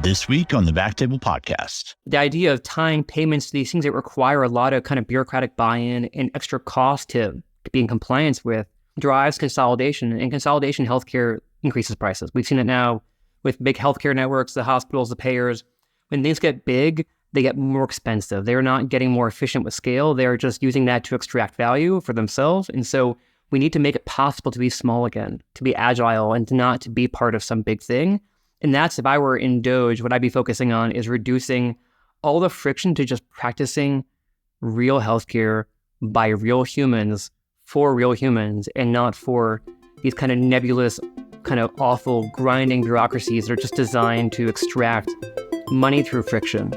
This week on the BackTable podcast. The idea of tying payments to these things that require a lot of kind of bureaucratic buy-in and extra cost to be in compliance with drives consolidation, and consolidation healthcare increases prices. We've seen it now with big healthcare networks, the hospitals, the payers. When things get big, they get more expensive. They're not getting more efficient with scale. They're just using that to extract value for themselves. And so we need to make it possible to be small again, to be agile, and to not to be part of some big thing. And that's, if I were in Doge, what I'd be focusing on is reducing all the friction to just practicing real healthcare by real humans for real humans, and not for these kind of nebulous, kind of awful, grinding bureaucracies that are just designed to extract money through friction.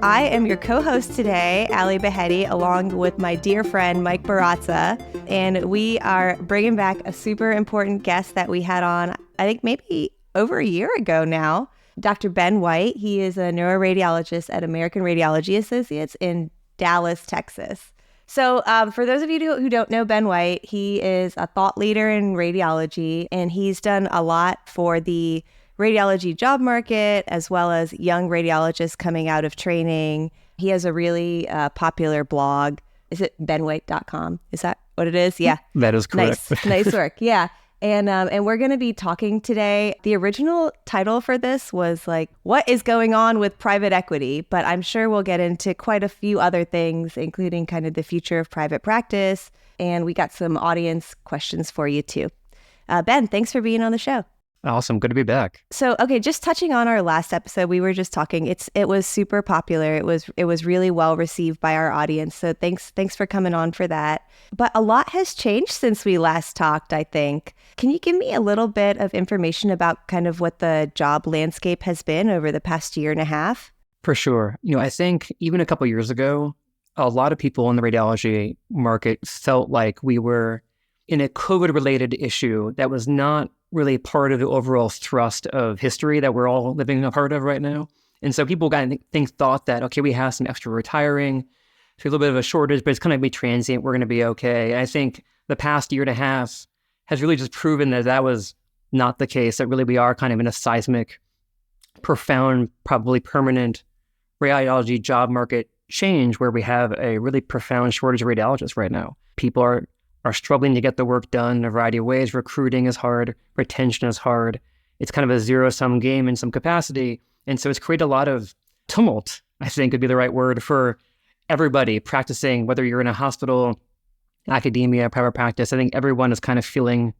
I am your co-host today, Baheti, along with my dear friend, Mike Barraza, and we are bringing back a super important guest that we had on, I think maybe over a year ago now, Dr. Ben White. He is a neuroradiologist at American Radiology Associates in Dallas, Texas. So for those of you who don't know Ben White, he is a thought leader in radiology, and he's done a lot for the radiology job market, as well as young radiologists coming out of training. He has a really popular blog. Is it benwhite.com? Is that what it is? Yeah. That is correct. Nice work. Yeah. And we're going to be talking today. The original title for this was like, what is going on with private equity? But I'm sure we'll get into quite a few other things, including kind of the future of private practice. And we got some audience questions for you too. Ben, thanks for being on the show. Awesome. Good to be back. So, okay, just touching on our last episode, we were just talking. It was super popular. It was really well received by our audience. So thanks for coming on for that. But a lot has changed since we last talked, I think. Can you give me a little bit of information about kind of what the job landscape has been over the past year and a half? For sure. I think even a couple of years ago, a lot of people in the radiology market felt like we were in a COVID-related issue that was not really part of the overall thrust of history that we're all living a part of right now. And so people thought that, okay, we have some extra retiring, so a little bit of a shortage, but it's going to be transient. We're going to be okay. And I think the past year and a half has really just proven that was not the case, that really we are kind of in a seismic, profound, probably permanent radiology job market change where we have a really profound shortage of radiologists right now. People are struggling to get the work done in a variety of ways. Recruiting is hard. Retention is hard. It's kind of a zero-sum game in some capacity. And so it's created a lot of tumult, I think would be the right word, for everybody practicing, whether you're in a hospital, academia, private practice. I think everyone is kind of feeling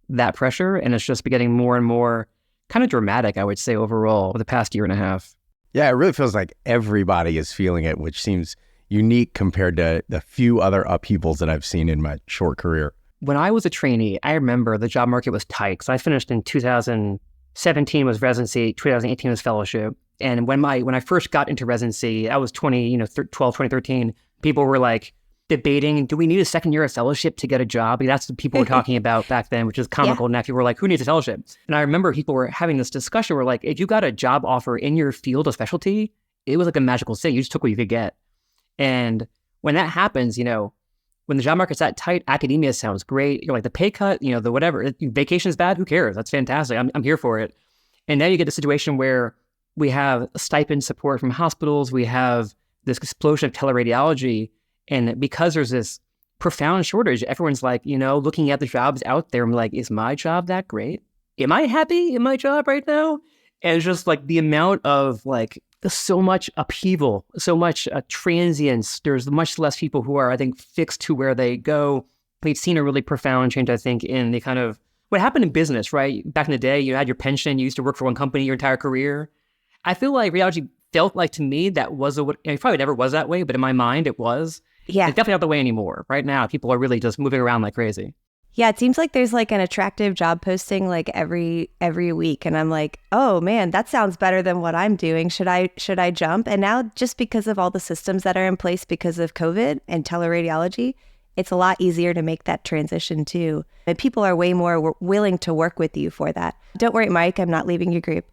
that pressure, and it's just getting more and more kind of dramatic, I would say, overall, over the past year and a half. Yeah, it really feels like everybody is feeling it, which seems unique compared to the few other upheavals that I've seen in my short career. When I was a trainee, I remember the job market was tight. So I finished in 2017 was residency, 2018 was fellowship. And when I first got into residency, I was 2013, people were like debating, do we need a second year of fellowship to get a job? That's what people were talking about back then, which is comical. Yeah. Now people were like, who needs a fellowship? And I remember people were having this discussion where like, if you got a job offer in your field of specialty, it was like a magical thing. You just took what you could get. And when that happens, when the job market's that tight, academia sounds great. You're like the pay cut, the whatever. Vacation is bad. Who cares? That's fantastic. I'm here for it. And now you get a situation where we have stipend support from hospitals. We have this explosion of teleradiology. And because there's this profound shortage, everyone's like, looking at the jobs out there. I'm like, is my job that great? Am I happy in my job right now? And it's just like the amount of like, there's so much upheaval, so much transience. There's much less people who are, I think, fixed to where they go. We've seen a really profound change, I think, in the kind of what happened in business, right? Back in the day, you had your pension, you used to work for one company your entire career. I feel like radiology felt like to me that was it probably never was that way, but in my mind it was. Yeah. It's definitely not the way anymore. Right now, people are really just moving around like crazy. Yeah, it seems like there's like an attractive job posting like every week. And I'm like, oh man, that sounds better than what I'm doing. Should I jump? And now just because of all the systems that are in place because of COVID and teleradiology, it's a lot easier to make that transition too. And people are way more willing to work with you for that. Don't worry, Mike, I'm not leaving your group.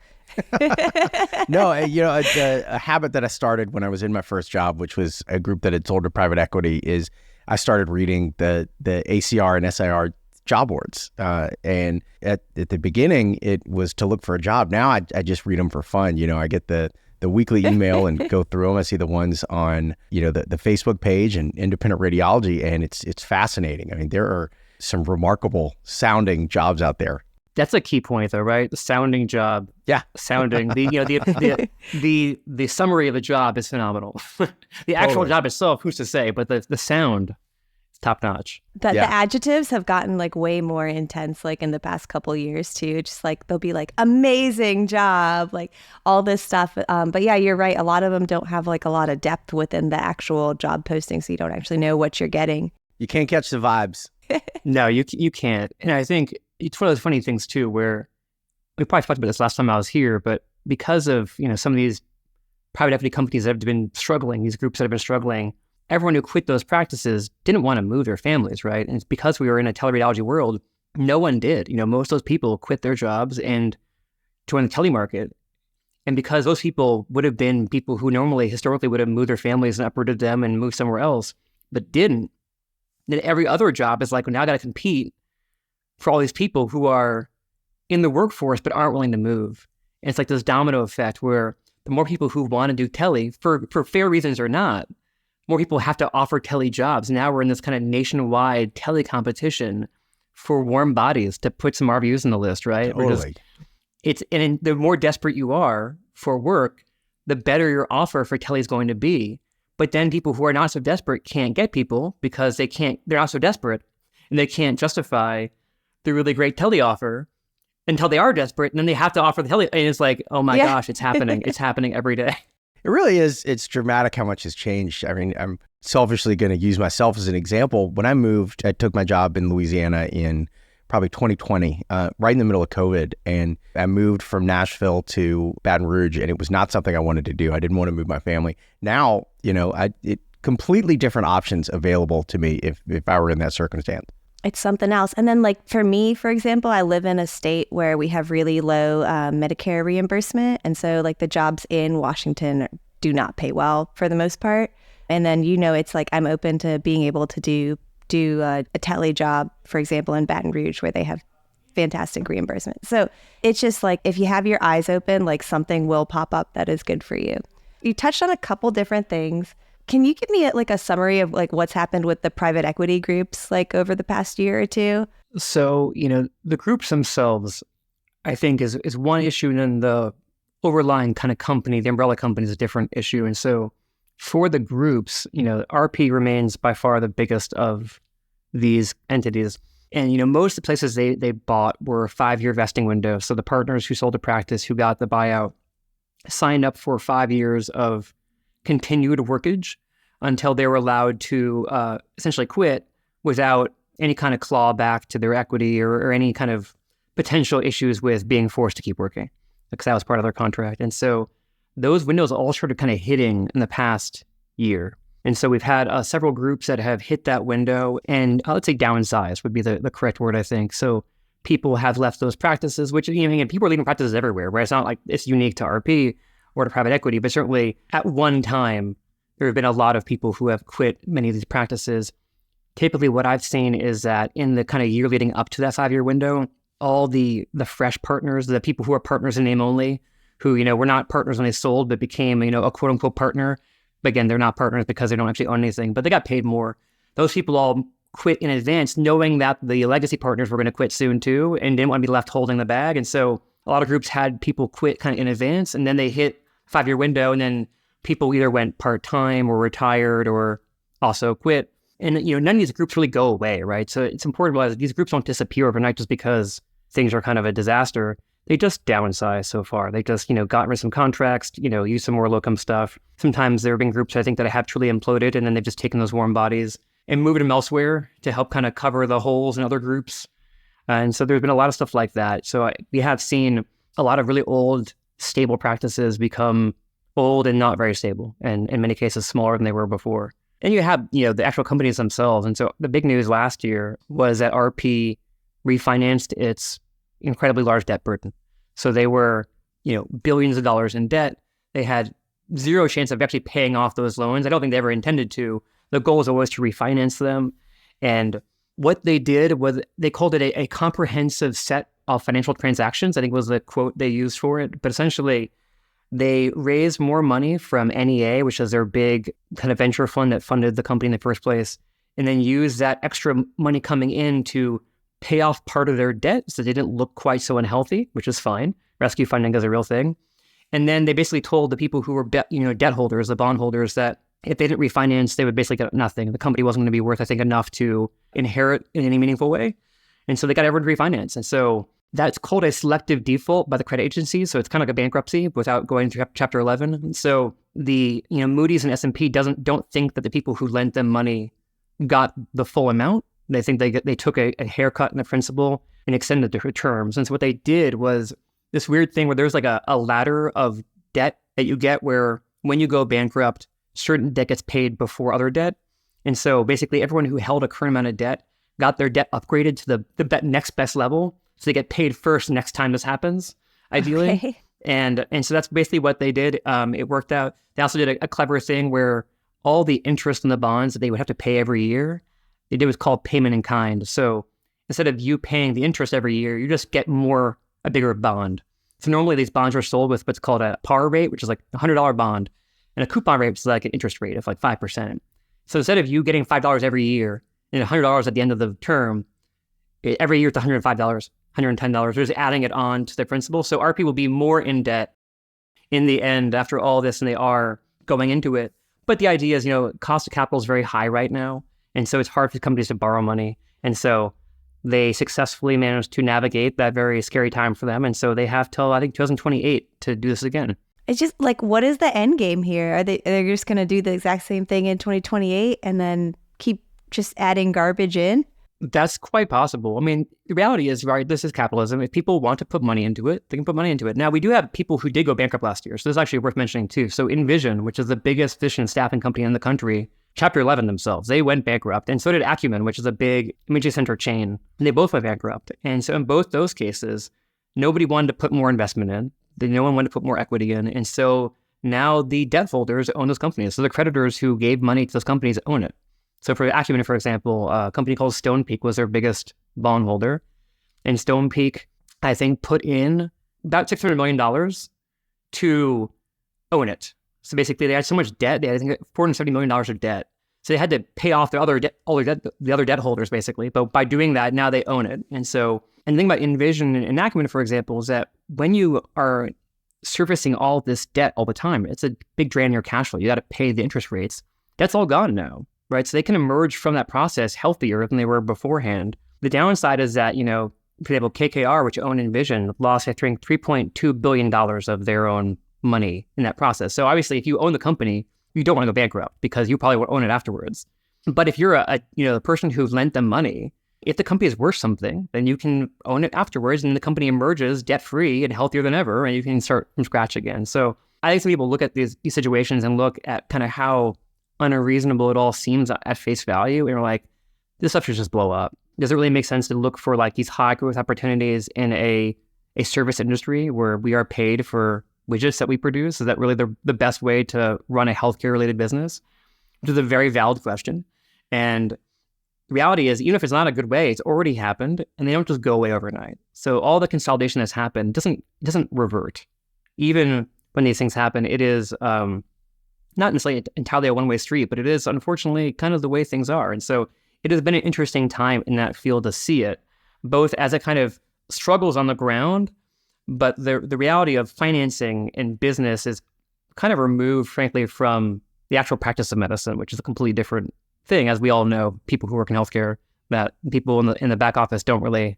No, a habit that I started when I was in my first job, which was a group that had sold to private equity, is I started reading the ACR and SIR job boards. And at the beginning, it was to look for a job. Now I just read them for fun. I get the weekly email and go through them. I see the ones on, the Facebook page and Independent Radiology, and it's fascinating. I mean, there are some remarkable sounding jobs out there. That's a key point, though, right? The sounding job. Yeah. Sounding. The summary of the job is phenomenal. The actual Totally. job itself, who's to say? But the sound is top notch. The adjectives have gotten like way more intense like in the past couple years too. Just like they'll be like amazing job, like all this stuff. But yeah, you're right. A lot of them don't have like a lot of depth within the actual job posting, so you don't actually know what you're getting. You can't catch the vibes. No, you can't. And I think it's one of those funny things too, where we probably talked about this last time I was here, but because of some of these private equity companies that have been struggling, these groups that have been struggling, everyone who quit those practices didn't want to move their families, right? And it's because we were in a teleradiology world, no one did. Most of those people quit their jobs and joined the telemarket. And because those people would have been people who normally, historically, would have moved their families and uprooted them and moved somewhere else, but didn't, then every other job is like, well, now I got to compete for all these people who are in the workforce but aren't willing to move. And it's like this domino effect where the more people who want to do tele, for fair reasons or not, more people have to offer tele jobs. Now we're in this kind of nationwide tele competition for warm bodies to put some RVUs on the list, right? Totally. And the more desperate you are for work, the better your offer for tele is going to be. But then people who are not so desperate can't get people because they're not so desperate, and they can't justify the really great tele offer until they are desperate, and then they have to offer the tele. And it's like, oh my gosh, it's happening. It's happening every day. It really is. It's dramatic how much has changed. I mean, I'm selfishly going to use myself as an example. When I moved, I took my job in Louisiana in probably 2020, right in the middle of COVID. And I moved from Nashville to Baton Rouge, and it was not something I wanted to do. I didn't want to move my family. Now, completely different options available to me if I were in that circumstance. It's something else. And then like for me, for example, I live in a state where we have really low Medicare reimbursement. And so like the jobs in Washington do not pay well for the most part. And then, it's like I'm open to being able to do a tele job, for example, in Baton Rouge where they have fantastic reimbursement. So it's just like if you have your eyes open, like something will pop up that is good for you. You touched on a couple different things. Can you give me a summary of like what's happened with the private equity groups like over the past year or two? So, the groups themselves, I think is one issue, and then the overlying kind of company, the umbrella company, is a different issue. And so for the groups, RP remains by far the biggest of these entities. And, most of the places they bought were 5-year vesting windows. So the partners who sold the practice, who got the buyout, signed up for 5 years of continued workage until they were allowed to essentially quit without any kind of claw back to their equity or any kind of potential issues with being forced to keep working, because that was part of their contract. And so those windows all started kind of hitting in the past year. And so we've had several groups that have hit that window, and let's say downsized would be the correct word, I think. So people have left those practices, which, again, people are leaving practices everywhere, right? It's not like it's unique to RP or to private equity, but certainly at one time, there have been a lot of people who have quit many of these practices. Typically, what I've seen is that in the kind of year leading up to that 5-year window, all the fresh partners, the people who are partners in name only, who, were not partners when they sold, but became, a quote unquote partner. But again, they're not partners because they don't actually own anything, but they got paid more. Those people all quit in advance, knowing that the legacy partners were going to quit soon too, and didn't want to be left holding the bag. And so a lot of groups had people quit kind of in advance, and then they hit 5-year window, and then people either went part-time or retired or also quit. And, none of these groups really go away, right? So it's important to realize these groups don't disappear overnight just because things are kind of a disaster. They just downsize so far. They just, gotten rid of some contracts, use some more locum stuff. Sometimes there have been groups, I think, that have truly imploded, and then they've just taken those warm bodies and moved them elsewhere to help kind of cover the holes in other groups. And so there's been a lot of stuff like that. So we have seen a lot of really old, stable practices become old and not very stable, and in many cases smaller than they were before. And you have, the actual companies themselves. And so the big news last year was that RP refinanced its incredibly large debt burden. So they were, billions of dollars in debt. They had zero chance of actually paying off those loans. I don't think they ever intended to. The goal was always to refinance them. And what they did was they called it a comprehensive set of financial transactions, I think was the quote they used for it. But essentially, they raised more money from NEA, which is their big kind of venture fund that funded the company in the first place, and then used that extra money coming in to pay off part of their debt so they didn't look quite so unhealthy, which is fine. Rescue funding is a real thing. And then they basically told the people who were debt holders, the bond holders, that if they didn't refinance, they would basically get nothing. The company wasn't going to be worth, I think, enough to inherit in any meaningful way. And so they got everyone to refinance. And so that's called a selective default by the credit agencies. So it's kind of like a bankruptcy without going through Chapter 11. And so the Moody's and S&P don't think that the people who lent them money got the full amount. They think they took a haircut in the principal and extended the terms. And so what they did was this weird thing where there's like a ladder of debt that you get where when you go bankrupt, certain debt gets paid before other debt. And so basically everyone who held a current amount of debt got their debt upgraded to the next best level. So they get paid first next time this happens, ideally. Okay. And so that's basically what they did. It worked out. They also did a clever thing where all the interest in the bonds that they would have to pay every year, they did what's called payment in kind. So instead of you paying the interest every year, you just get a bigger bond. So normally these bonds are sold with what's called a par rate, which is like a $100 bond, and a coupon rate, which is like an interest rate of like 5%. So instead of you getting $5 every year and $100 at the end of the term, every year it's $105, $110. They're just adding it on to their principal. So RP will be more in debt in the end after all this than they are going into it. But the idea is, cost of capital is very high right now. And so it's hard for companies to borrow money. And so they successfully managed to navigate that very scary time for them. And so they have till, I think, 2028 to do this again. It's just like, what is the end game here? Are they just going to do the exact same thing in 2028 and then keep just adding garbage in? That's quite possible. I mean, the reality is, right, this is capitalism. If people want to put money into it, they can put money into it. Now, we do have people who did go bankrupt last year. So this is actually worth mentioning too. So Envision, which is the biggest physician staffing company in the country, Chapter 11 themselves, they went bankrupt. And so did Acumen, which is a big imaging center chain. And they both went bankrupt. And so in both those cases, nobody wanted to put more investment in. No one wanted to put more equity in. And so now the debt holders own those companies. So the creditors who gave money to those companies own it. So for Acumen, for example, a company called Stonepeak was their biggest bondholder. And Stonepeak, I think, put in about $600 million to own it. So basically, they had so much debt. They had, I think, $470 million of debt. So they had to pay off the other debt holders, basically. But by doing that, now they own it. And so, and the thing about Envision and Acumen, for example, is that when you are servicing all this debt all the time, it's a big drain on your cash flow. You got to pay the interest rates. That's all gone now, right? So they can emerge from that process healthier than they were beforehand. The downside is that, for example, KKR, which owned Envision, lost, I think, $3.2 billion of their own money in that process. So obviously, if you own the company, you don't want to go bankrupt because you probably will own it afterwards. But if you're the person who lent them money, if the company is worth something, then you can own it afterwards and the company emerges debt-free and healthier than ever, and you can start from scratch again. So I think some people look at these situations and look at kind of how unreasonable it all seems at face value, and are like, this stuff should just blow up. Does it really make sense to look for like these high growth opportunities in a service industry where we are paid for widgets that we produce? Is that really the best way to run a healthcare related business? Which is a very valid question. And the reality is, even if it's not a good way, it's already happened and they don't just go away overnight. So all the consolidation that's happened doesn't revert. Even when these things happen, it is not necessarily entirely a one-way street, but it is unfortunately kind of the way things are. And so it has been an interesting time in that field to see it, both as it kind of struggles on the ground, but the reality of financing in business is kind of removed, frankly, from the actual practice of medicine, which is a completely different thing. As we all know, people who work in healthcare, that people in the back office don't really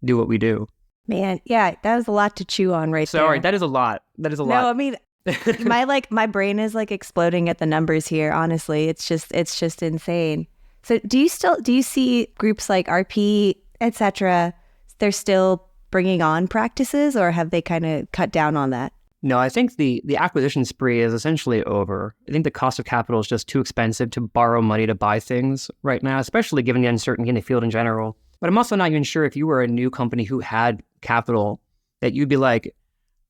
do what we do. Man, yeah, that was a lot to chew on there. Sorry, that is a lot. No, I mean, my brain is like exploding at the numbers here. Honestly, it's just insane. So do you see groups like RP, etc., they're still bringing on practices, or have they kind of cut down on that? No, I think the acquisition spree is essentially over. I think the cost of capital is just too expensive to borrow money to buy things right now, especially given the uncertainty in the field in general. But I'm also not even sure if you were a new company who had capital that you'd be like,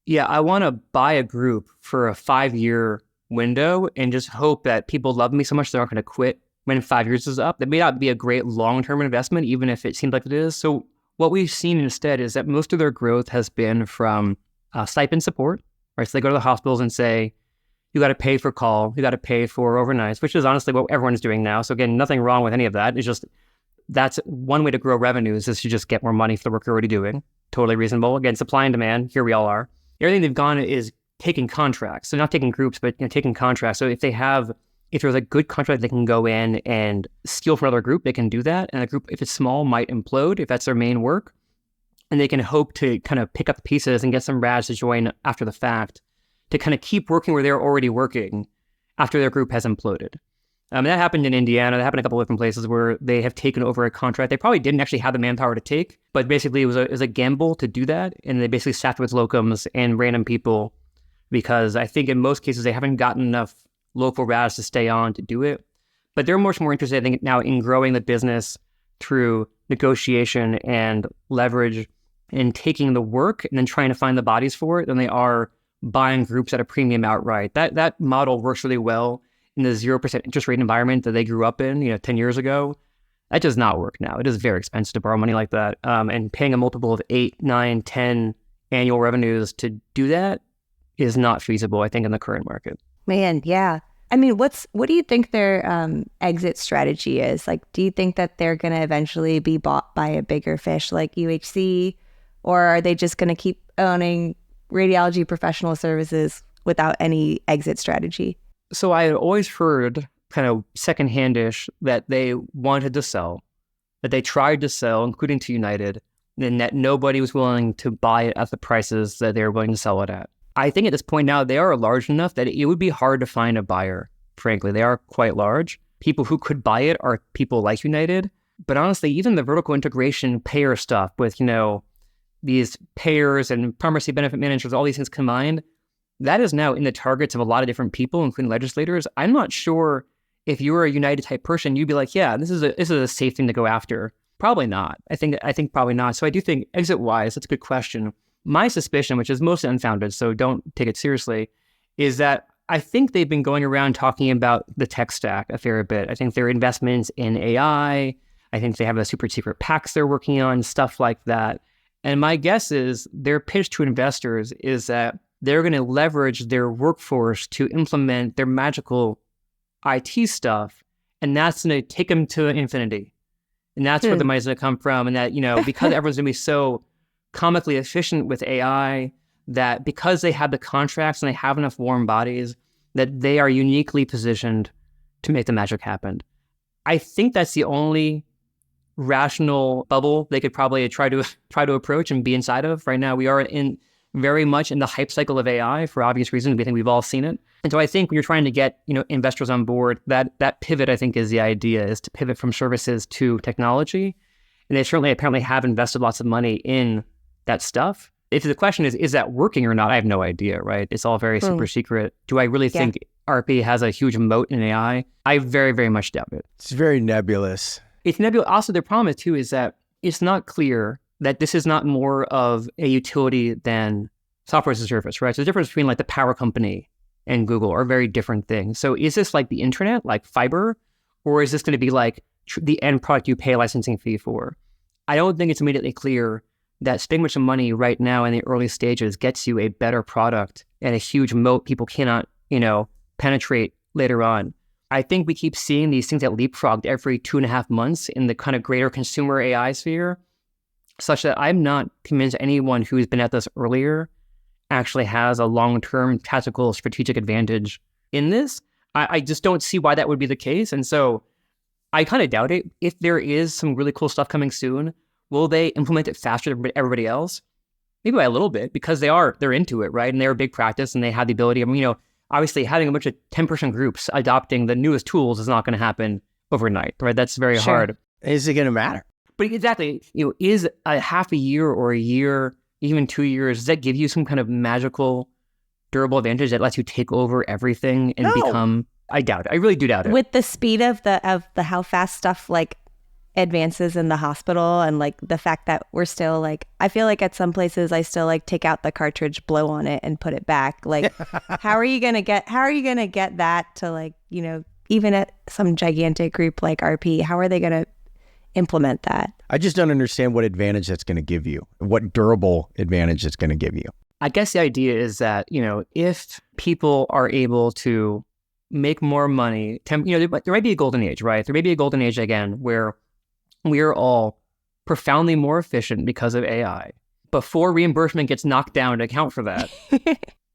yeah, I want to buy a group for a 5-year window and just hope that people love me so much they're not going to quit when 5 years is up. That may not be a great long-term investment, even if it seems like it is. So what we've seen instead is that most of their growth has been from stipend support, right? So they go to the hospitals and say, you got to pay for call, you got to pay for overnights, which is honestly what everyone's doing now. So again, nothing wrong with any of that. It's just, that's one way to grow revenues, is to just get more money for the work you're already doing. Totally reasonable. Again, supply and demand, here we all are. Everything they've gone is taking contracts. So not taking groups, but taking contracts. So if there's a good contract, they can go in and steal from another group, they can do that. And a group, if it's small, might implode if that's their main work. And they can hope to kind of pick up the pieces and get some rads to join after the fact, to kind of keep working where they're already working after their group has imploded. That happened in Indiana. That happened in a couple of different places where they have taken over a contract. They probably didn't actually have the manpower to take, but basically it was a gamble to do that. And they basically staffed with locums and random people, because I think in most cases they haven't gotten enough local rads to stay on to do it. But they're much more interested, I think, now in growing the business through negotiation and leverage and taking the work and then trying to find the bodies for it than they are buying groups at a premium outright. That model works really well in the 0% interest rate environment that they grew up in, 10 years ago. That does not work now. It is very expensive to borrow money like that. And paying a multiple of 8, 9, 10 annual revenues to do that is not feasible, I think, in the current market. Man, yeah. I mean, what do you think their exit strategy is? Like, do you think that they're going to eventually be bought by a bigger fish like UHC, or are they just going to keep owning radiology professional services without any exit strategy? So I had always heard kind of secondhand-ish that they wanted to sell, that they tried to sell, including to United, and that nobody was willing to buy it at the prices that they were willing to sell it at. I think at this point now, they are large enough that it would be hard to find a buyer, frankly. They are quite large. People who could buy it are people like United. But honestly, even the vertical integration payer stuff with, these payers and pharmacy benefit managers, all these things combined, that is now in the targets of a lot of different people, including legislators. I'm not sure if you were a United type person, you'd be like, yeah, this is a safe thing to go after. Probably not. I think probably not. So I do think exit-wise, that's a good question. My suspicion, which is mostly unfounded, so don't take it seriously, is that I think they've been going around talking about the tech stack a fair bit. I think their investments in AI, I think they have a super secret PACs they're working on, stuff like that. And my guess is their pitch to investors is that they're going to leverage their workforce to implement their magical IT stuff, and that's going to take them to infinity. And that's where the money's going to come from. And that, because everyone's going to be so comically efficient with AI, that because they have the contracts and they have enough warm bodies, that they are uniquely positioned to make the magic happen. I think that's the only rational bubble they could probably try to approach and be inside of. Right now, we are very much in the hype cycle of AI for obvious reasons. We think we've all seen it. And so I think when you're trying to get, investors on board, that pivot, I think, is the idea, is to pivot from services to technology. And they certainly apparently have invested lots of money in that stuff. If the question is that working or not, I have no idea, right? It's all very super secret. Do I really think RP has a huge moat in AI? I very, very much doubt it. It's very nebulous. It's nebulous. Also, the problem is that it's not clear that this is not more of a utility than software as a service, right? So the difference between like the power company and Google are very different things. So is this like the internet, like fiber, or is this going to be like the end product you pay a licensing fee for? I don't think it's immediately clear that spending much money right now in the early stages gets you a better product and a huge moat people cannot, penetrate later on. I think we keep seeing these things that leapfrogged every 2.5 months in the kind of greater consumer AI sphere, such that I'm not convinced anyone who's been at this earlier actually has a long-term tactical strategic advantage in this. I just don't see why that would be the case. And so I kind of doubt it. If there is some really cool stuff coming soon, will they implement it faster than everybody else? Maybe by a little bit, because they're into it, right? And they're a big practice and they have the ability. Obviously having a bunch of 10-person groups adopting the newest tools is not going to happen overnight, right? That's very hard. Is it going to matter? But exactly, is a half a year or a year, even 2 years, does that give you some kind of magical, durable advantage that lets you take over everything and become? I doubt it. I really do doubt it. With the speed of the how fast stuff like advances in the hospital, and like the fact that we're still like, I feel like at some places I still like take out the cartridge, blow on it, and put it back. Like, how are you gonna get that to like even at some gigantic group like RP, how are they going to implement that? I just don't understand what advantage that's going to give you, what durable advantage it's going to give you. I guess the idea is that, if people are able to make more money, there might be a golden age, right? There may be a golden age again where we are all profoundly more efficient because of AI. Before reimbursement gets knocked down to account for that,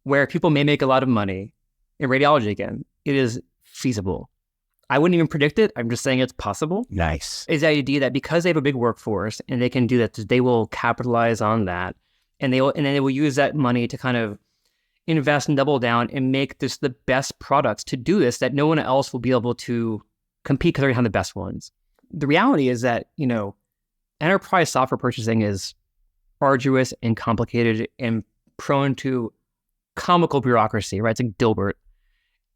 where people may make a lot of money in radiology again, it is feasible. I wouldn't even predict it. I'm just saying it's possible. Nice. Is the idea that because they have a big workforce and they can do that, they will capitalize on that. And then they will use that money to kind of invest and double down and make this the best products to do this that no one else will be able to compete because they're going to have the best ones. The reality is that, enterprise software purchasing is arduous and complicated and prone to comical bureaucracy, right? It's like Dilbert.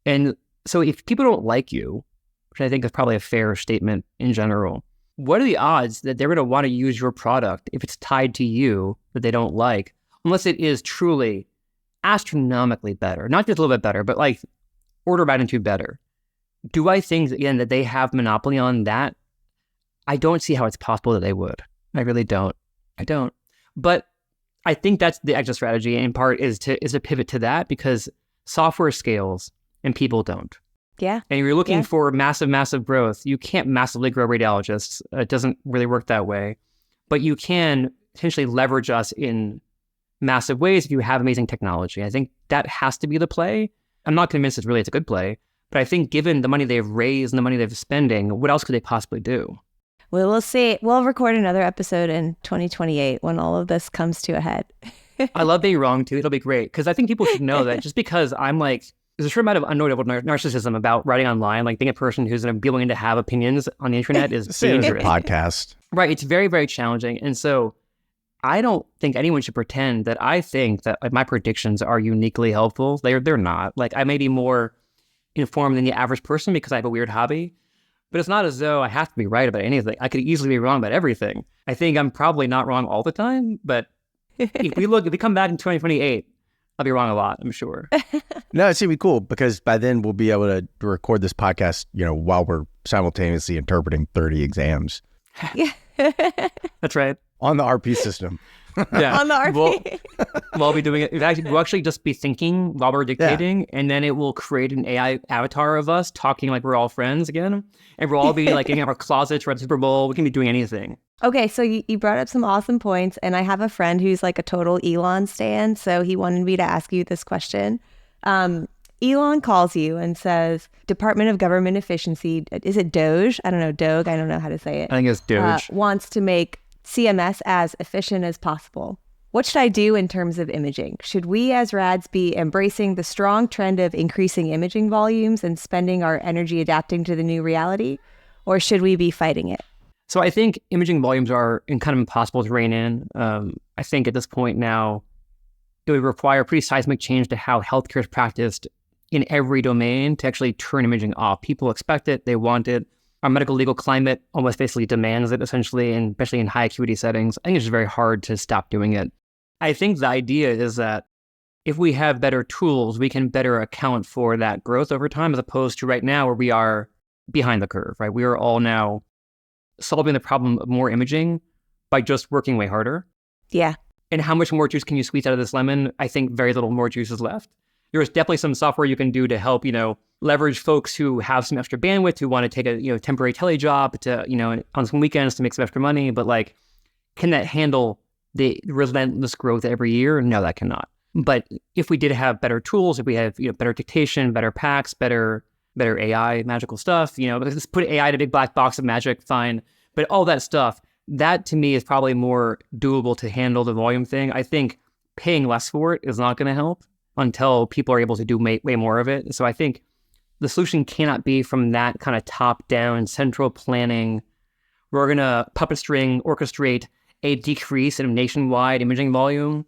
And so if people don't like you, which I think is probably a fair statement in general, what are the odds that they're going to want to use your product if it's tied to you that they don't like, unless it is truly astronomically better, not just a little bit better, but like order of magnitude better? Do I think, again, that they have monopoly on that? I don't see how it's possible that they would. I really don't. I don't. But I think that's the exit strategy in part is to pivot to that, because software scales and people don't. Yeah. And you're looking for massive growth. You can't massively grow radiologists. It doesn't really work that way. But you can potentially leverage us in massive ways if you have amazing technology. I think that has to be the play. I'm not convinced it's a good play, but I think given the money they've raised and the money they've spending, what else could they possibly do? Well, we'll see. We'll record another episode in 2028 when all of this comes to a head. I love being wrong too. It'll be great, because I think people should know that just because I'm like, there's a certain amount of unavoidable narcissism about writing online, like being a person who's going to be willing to have opinions on the internet is dangerous. Podcast. Right. It's very, very challenging. And so I don't think anyone should pretend that I think that my predictions are uniquely helpful. They're not. Like, I may be more informed than the average person because I have a weird hobby, but it's not as though I have to be right about anything. I could easily be wrong about everything. I think I'm probably not wrong all the time, but if we come back in 2028, I'll be wrong a lot, I'm sure. No, it's going to be cool because by then we'll be able to record this podcast, while we're simultaneously interpreting 30 exams. Yeah. That's right. On the RP system. Yeah. On the RP. We'll be doing it. We'll actually just be thinking while we're dictating, and then it will create an AI avatar of us talking like we're all friends again. And we'll all be like in our closets, we're at the Super Bowl. We can be doing anything. Okay, so you brought up some awesome points, and I have a friend who's like a total Elon stan, so he wanted me to ask you this question. Elon calls you and says, Department of Government Efficiency, is it Doge? I don't know, Doge, I don't know how to say it. I think it's Doge. Wants to make CMS as efficient as possible. What should I do in terms of imaging? Should we as RADs be embracing the strong trend of increasing imaging volumes and spending our energy adapting to the new reality? Or should we be fighting it? So I think imaging volumes are kind of impossible to rein in. I think at this point now, it would require pretty seismic change to how healthcare is practiced in every domain to actually turn imaging off. People expect it, they want it. Our medical legal climate almost basically demands it, essentially, and especially in high acuity settings. I think it's just very hard to stop doing it. I think the idea is that if we have better tools, we can better account for that growth over time, as opposed to right now where we are behind the curve, right? We are all now solving the problem of more imaging by just working way harder. Yeah. And how much more juice can you squeeze out of this lemon? I think very little more juice is left. There's definitely some software you can do to help, leverage folks who have some extra bandwidth, who want to take a, temporary tele job to, on some weekends to make some extra money. But like, can that handle the relentless growth every year? No, that cannot. But if we did have better tools, if we have, better dictation, better packs, better AI, magical stuff, let's put AI in a big black box of magic, fine. But all that stuff, that to me is probably more doable to handle the volume thing. I think paying less for it is not going to help until people are able to do way more of it. So I think the solution cannot be from that kind of top-down central planning. We're going to puppet string orchestrate a decrease in nationwide imaging volume.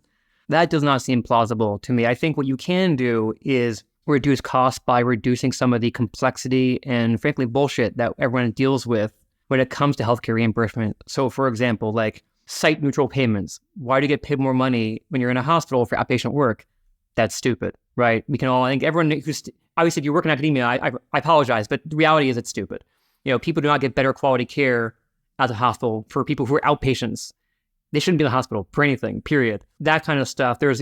That does not seem plausible to me. I think what you can do is reduce costs by reducing some of the complexity and frankly bullshit that everyone deals with when it comes to healthcare reimbursement. So for example, like site neutral payments. Why do you get paid more money when you're in a hospital for outpatient work? That's stupid. right? We can all, I think everyone who's, obviously if you work in academia, I apologize, but the reality is it's stupid. People do not get better quality care at the hospital for people who are outpatients. They shouldn't be in the hospital for anything, period. That kind of stuff. There's,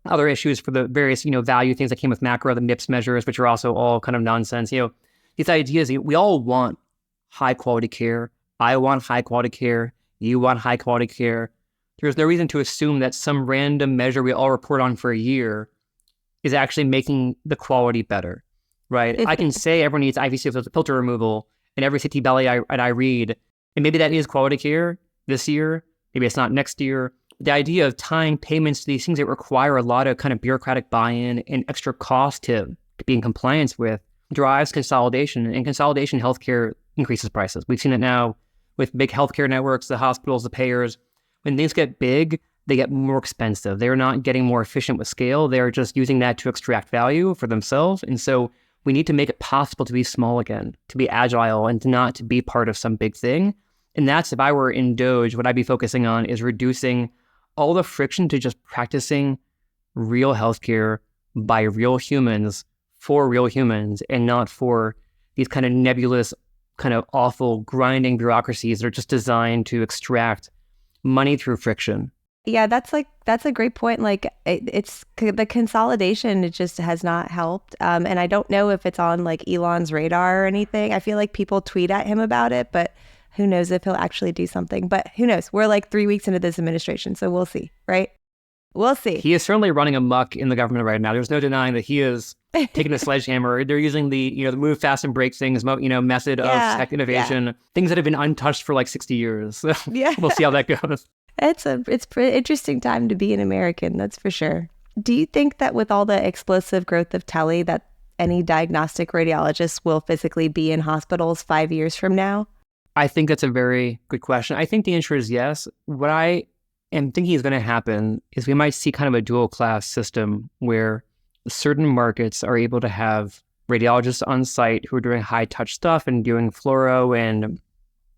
other issues for the various, value things that came with macro, the MIPS measures, which are also all kind of nonsense. These ideas, we all want high quality care. I want high quality care. You want high quality care. There's no reason to assume that some random measure we all report on for a year is actually making the quality better, right? I can say everyone needs IVC filter removal in every CT belly I read, and maybe that is quality care this year. Maybe it's not next year. The idea of tying payments to these things that require a lot of kind of bureaucratic buy-in and extra cost to be in compliance with drives consolidation, and consolidation healthcare increases prices. We've seen it now with big healthcare networks, the hospitals, the payers. When things get big, they get more expensive. They're not getting more efficient with scale. They're just using that to extract value for themselves. And so we need to make it possible to be small again, to be agile, and to not to be part of some big thing. And that's, if I were in Doge, what I'd be focusing on is reducing all the friction to just practicing real healthcare by real humans for real humans, and not for these kind of nebulous, kind of awful grinding bureaucracies that are just designed to extract money through friction. Yeah, that's a great point. Like it's the consolidation, it just has not helped. And I don't know if it's on like Elon's radar or anything. I feel like people tweet at him about it, but who knows if he'll actually do something. But who knows? We're like 3 weeks into this administration, so we'll see, right? We'll see. He is certainly running amok in the government right now. There's no denying that he is taking a sledgehammer. They're using the move fast and break things, method of tech innovation, things that have been untouched for like 60 years. So we'll see how that goes. It's pretty interesting time to be an American, that's for sure. Do you think that with all the explosive growth of tele, that any diagnostic radiologists will physically be in hospitals 5 years from now? I think that's a very good question. I think the answer is yes. What I am thinking is going to happen is we might see kind of a dual class system where certain markets are able to have radiologists on site who are doing high touch stuff and doing fluoro and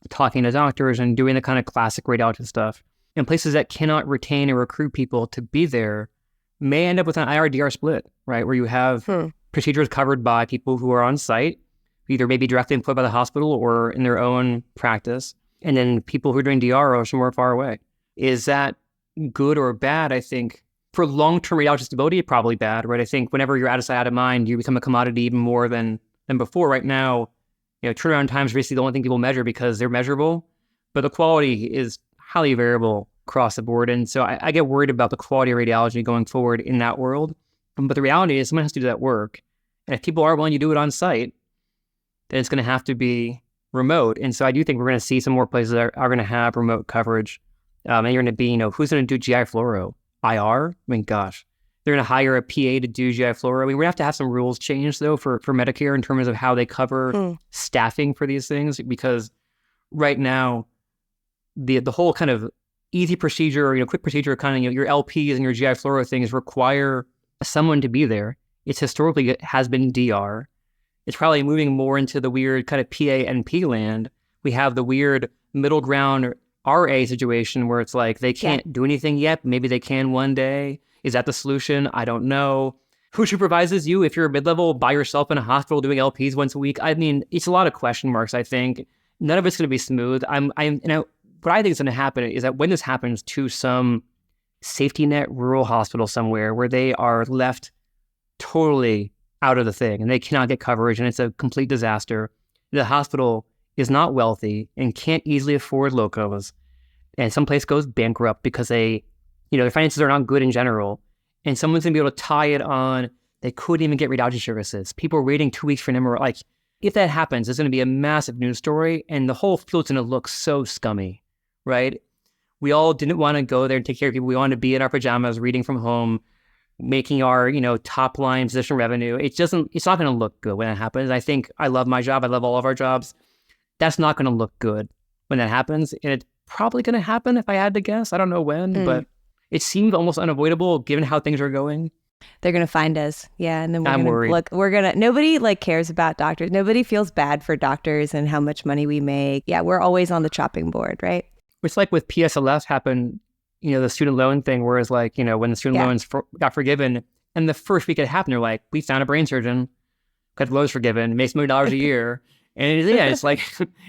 talking to doctors and doing the kind of classic radiologist stuff. And places that cannot retain and recruit people to be there may end up with an IR-DR split, right? Where you have procedures covered by people who are on site, either maybe directly employed by the hospital or in their own practice, and then people who are doing DR are somewhere far away. Is that good or bad? I think for long-term radiologist stability, probably bad, right? I think whenever you're out of sight, out of mind, you become a commodity even more than before. Right now, turnaround times are basically the only thing people measure because they're measurable, but the quality is highly variable across the board. And so I get worried about the quality of radiology going forward in that world. But the reality is someone has to do that work. And if people aren't willing to do it on site, then it's going to have to be remote. And so I do think we're going to see some more places that are going to have remote coverage. And you're going to be, who's going to do GI fluoro? IR? I mean, gosh. They're going to hire a PA to do GI fluoro. I mean, we're going to have some rules changed, though, for Medicare in terms of how they cover staffing for these things. Because right now, the whole kind of easy procedure, quick procedure, kind of, your LPs and your GI fluoro things require someone to be there. It's historically has been DR. It's probably moving more into the weird kind of PA-NP land. We have the weird middle ground RA situation where it's like they can't do anything yet. Maybe they can one day. Is that the solution? I don't know. Who supervises you if you're a mid-level by yourself in a hospital doing LPs once a week? I mean, it's a lot of question marks, I think. None of it's going to be smooth. What I think is going to happen is that when this happens to some safety net rural hospital somewhere where they are left totally out of the thing and they cannot get coverage and it's a complete disaster, the hospital is not wealthy and can't easily afford locums, and some place goes bankrupt because their finances are not good in general, and someone's going to be able to tie it on, they couldn't even get radiology services. People are waiting 2 weeks for an MRI. Like, if that happens, it's going to be a massive news story, and the whole field's going to look so scummy, right? We all didn't want to go there and take care of people. We wanted to be in our pajamas, reading from home, making our, top line physician revenue. It's not going to look good when that happens. I think I love my job. I love all of our jobs. That's not going to look good when that happens. And it's probably going to happen if I had to guess. I don't know when, but it seems almost unavoidable given how things are going. They're going to find us. Yeah. And then I'm worried. Nobody cares about doctors. Nobody feels bad for doctors and how much money we make. Yeah. We're always on the chopping board, right? It's like with PSLF happened, the student loan thing, whereas when the student loans got forgiven, And the first week it happened, they're like, we found a brain surgeon, got loans forgiven, makes $1 million a year. And it's like,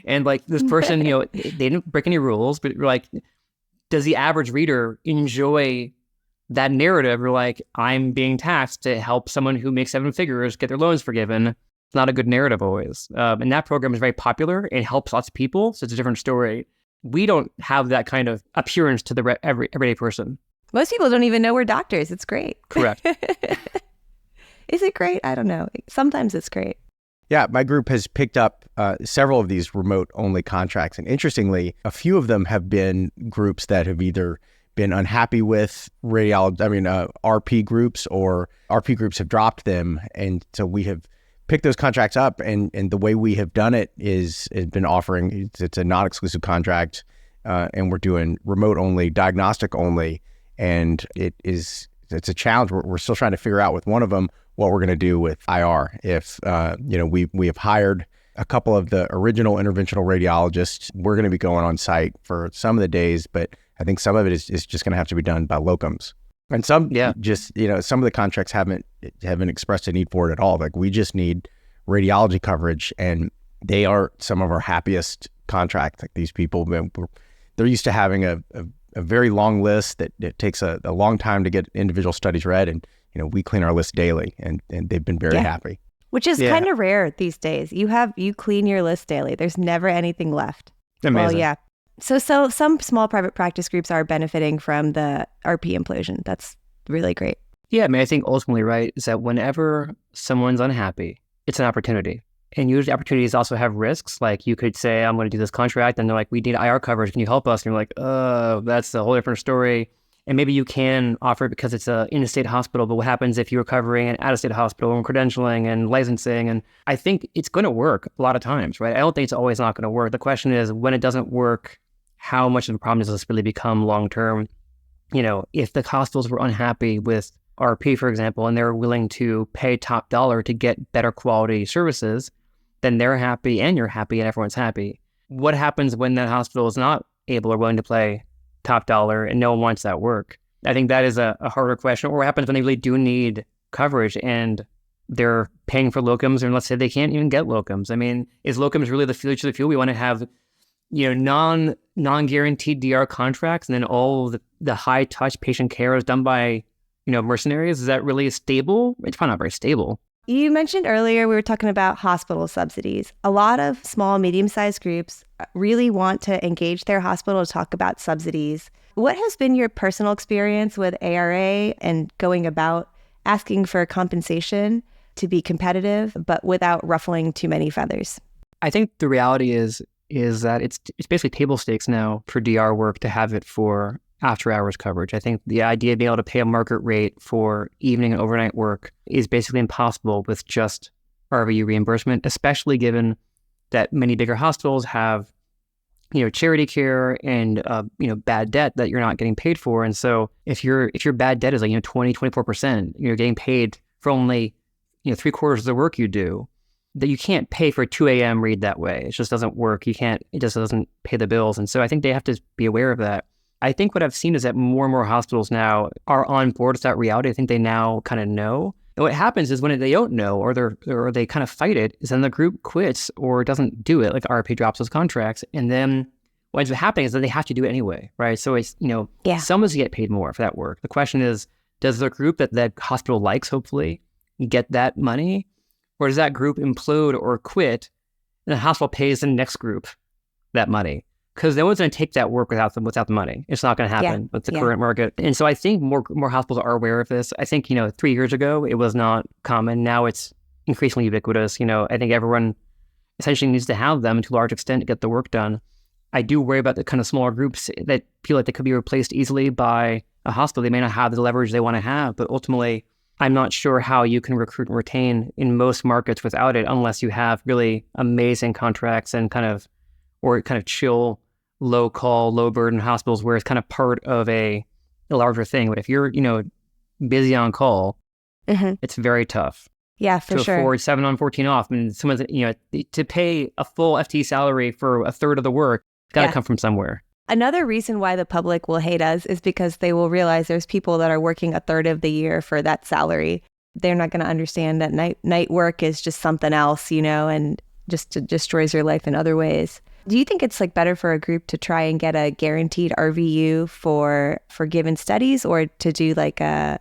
and like this person, they didn't break any rules, but we're like, does the average reader enjoy that narrative? We're like, I'm being taxed to help someone who makes 7 figures get their loans forgiven. It's not a good narrative always. And that program is very popular. It helps lots of people. So it's a different story. We don't have that kind of appearance to the everyday person. Most people don't even know we're doctors. It's great. Correct. Is it great? I don't know. Sometimes it's great. Yeah, my group has picked up several of these remote-only contracts. And interestingly, a few of them have been groups that have either been unhappy with RP groups, or RP groups have dropped them. And so we have picked those contracts up. And the way we have done it has been offering, it's a non-exclusive contract, and we're doing remote-only, diagnostic-only. And it's a challenge. We're still trying to figure out with one of them what we're going to do with IR. If, we have hired a couple of the original interventional radiologists. We're going to be going on site for some of the days, but I think some of it is just going to have to be done by locums. And some some of the contracts haven't expressed a need for it at all. Like, we just need radiology coverage, and they are some of our happiest contracts. Like, these people, they're used to having a very long list that it takes a long time to get individual studies read, and we clean our list daily, and they've been very happy. Which is kind of rare these days. You clean your list daily. There's never anything left. Amazing. Well, yeah. So some small private practice groups are benefiting from the RP implosion. That's really great. Yeah, I think ultimately, right, is that whenever someone's unhappy, it's an opportunity. And usually opportunities also have risks. Like, you could say, I'm going to do this contract, and they're like, we need IR coverage. Can you help us? And you're like, oh, that's a whole different story. And maybe you can offer it because it's an in-state hospital, but what happens if you're covering an out-of-state hospital and credentialing and licensing? And I think it's going to work a lot of times, right? I don't think it's always not going to work. The question is, when it doesn't work, how much of a problem does this really become long-term? If the hospitals were unhappy with RP, for example, and they're willing to pay top dollar to get better quality services, then they're happy and you're happy and everyone's happy. What happens when that hospital is not able or willing to pay top dollar and no one wants that work? I think that is a harder question. Or what happens when they really do need coverage and they're paying for locums, and let's say they can't even get locums? I mean, is locums really the future of the field? We want to have non-guaranteed DR contracts, and then all the high touch patient care is done by mercenaries. Is that really stable? It's probably not very stable. You mentioned earlier, we were talking about hospital subsidies. A lot of small, medium-sized groups really want to engage their hospital to talk about subsidies. What has been your personal experience with ARA and going about asking for compensation to be competitive, but without ruffling too many feathers? I think the reality is that it's basically table stakes now for DR work to have it for after hours coverage. I think the idea of being able to pay a market rate for evening and overnight work is basically impossible with just RVU reimbursement, especially given that many bigger hospitals have, charity care and, bad debt that you're not getting paid for. And so if your bad debt is like, 20, 24%, you're getting paid for only, 3/4 of the work you do, that you can't pay for a 2 a.m. read that way. It just doesn't work. It just doesn't pay the bills. And so I think they have to be aware of that. I think what I've seen is that more and more hospitals now are on board with that reality. I think they now kind of know. And what happens is when they don't know or they kind of fight it, is then the group quits or doesn't do it. Like, RP drops those contracts. And then what ends up happening is that they have to do it anyway, right? So it's, someone's get paid more for that work. The question is, does the group that hospital likes, hopefully, get that money? Or does that group implode or quit and the hospital pays the next group that money? Because no one's going to take that work without the money. It's not going to happen with the current market. And so I think more hospitals are aware of this. I think, 3 years ago, it was not common. Now it's increasingly ubiquitous. I think everyone essentially needs to have them to a large extent to get the work done. I do worry about the kind of smaller groups that feel like they could be replaced easily by a hospital. They may not have the leverage they want to have, but ultimately, I'm not sure how you can recruit and retain in most markets without it, unless you have really amazing contracts and kind of chill, low call, low burden hospitals where it's kind of part of a larger thing. But if you're, busy on call, it's very tough. Yeah, for to sure. afford 7 on 14 off. I mean, someone's, to pay a full FTE salary for a third of the work, it's got to come from somewhere. Another reason why the public will hate us is because they will realize there's people that are working a third of the year for that salary. They're not going to understand that night work is just something else, and just destroys your life in other ways. Do you think it's like better for a group to try and get a guaranteed RVU for given studies, or to do like a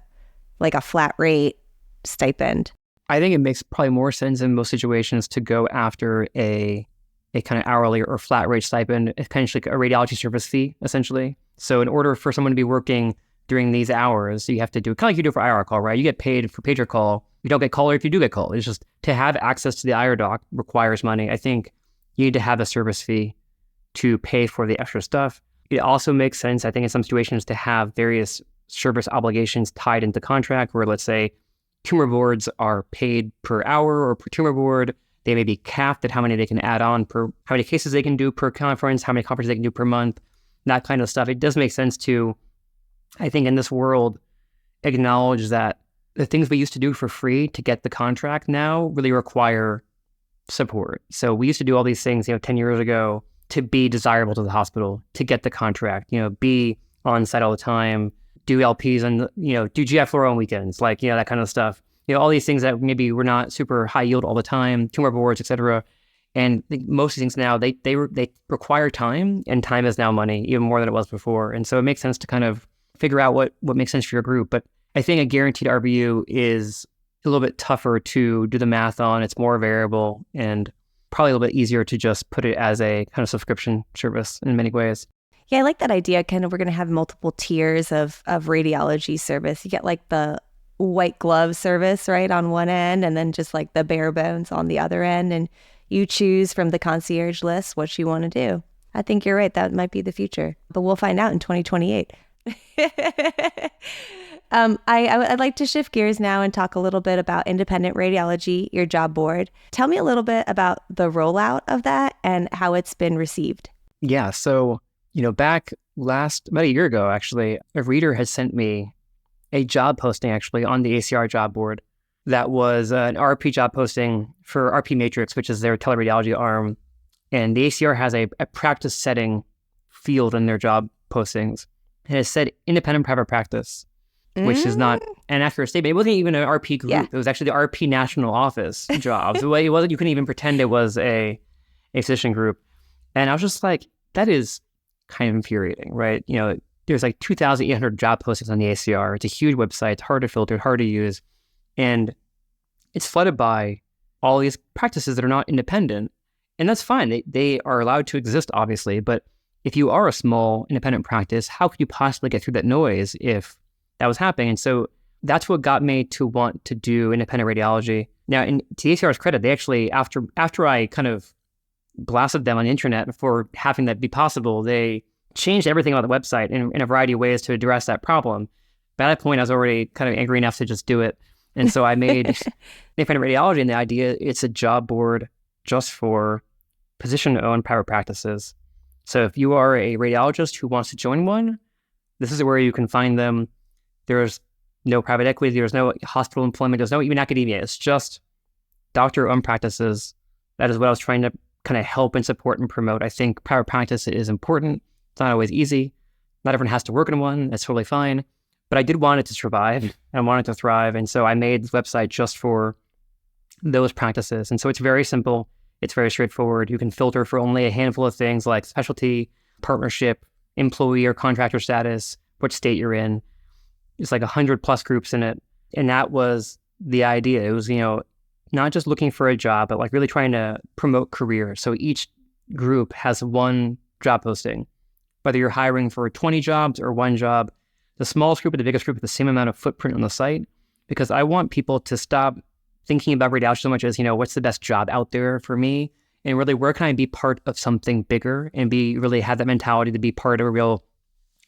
flat rate stipend? I think it makes probably more sense in most situations to go after a kind of hourly or flat rate stipend. It's kind of like a radiology service fee, essentially. So in order for someone to be working during these hours, you have to do kind of like you do for IR call, right? You get paid for pager call. You don't get call, or if you do get call, it's just to have access to the IR doc requires money. I think you need to have a service fee to pay for the extra stuff. It also makes sense, I think, in some situations to have various service obligations tied into contract where, let's say, tumor boards are paid per hour or per tumor board. They may be capped at how many they can add on per, how many cases they can do per conference, how many conferences they can do per month, that kind of stuff. It does make sense to, I think, in this world, acknowledge that the things we used to do for free to get the contract now really require support. So we used to do all these things, 10 years ago to be desirable to the hospital, to get the contract, be on site all the time, do LPs and, do GI fluoro on weekends, like, that kind of stuff. All these things that maybe were not super high yield all the time, tumor boards, et cetera. And most of these things now, they require time, and time is now money, even more than it was before. And so it makes sense to kind of figure out what makes sense for your group. But I think a guaranteed RVU is a little bit tougher to do the math on. It's more variable and probably a little bit easier to just put it as a kind of subscription service in many ways. Yeah, I like that idea. Kind of, we're going to have multiple tiers of radiology service. You get like the white glove service, right, on one end, and then just like the bare bones on the other end. And you choose from the concierge list what you want to do. I think you're right. That might be the future, but we'll find out in 2028. I'd like to shift gears now and talk a little bit about independent radiology, your job board. Tell me a little bit about the rollout of that and how it's been received. Yeah. So, back about a year ago, actually, a reader had sent me a job posting actually on the ACR job board that was an RP job posting for RP Matrix, which is their teleradiology arm. And the ACR has a practice setting field in their job postings. And it said independent private practice, which is not an accurate statement. It wasn't even an RP group. Yeah. It was actually the RP national office job. So it wasn't, you couldn't even pretend it was a physician group. And I was just like, that is kind of infuriating, right? There's like 2,800 job postings on the ACR. It's a huge website. It's hard to filter, hard to use. And it's flooded by all these practices that are not independent. And that's fine. They are allowed to exist, obviously. But if you are a small independent practice, how could you possibly get through that noise if that was happening? And so that's what got me to want to do independent radiology. Now, to the ACR's credit, they actually, after I kind of blasted them on the internet for having that be possible, they changed everything about the website in a variety of ways to address that problem. By that point, I was already kind of angry enough to just do it. And so I made independent radiology, and the idea, it's a job board just for physician-owned private practices. So if you are a radiologist who wants to join one, this is where you can find them. There's no private equity, there's no hospital employment, there's no even academia. It's just doctor-owned practices. That is what I was trying to kind of help and support and promote. I think private practice is important. It's not always easy. Not everyone has to work in one. That's totally fine. But I did want it to survive and I wanted to thrive. And so I made this website just for those practices. And so it's very simple. It's very straightforward. You can filter for only a handful of things like specialty, partnership, employee or contractor status, what state you're in. It's like 100 plus groups in it. And that was the idea. It was, not just looking for a job, but like really trying to promote careers. So each group has one job posting, whether you're hiring for 20 jobs or one job. The smallest group or the biggest group with the same amount of footprint on the site, because I want people to stop thinking about radiology so much as, what's the best job out there for me? And really, where can I be part of something bigger and really have that mentality to be part of a real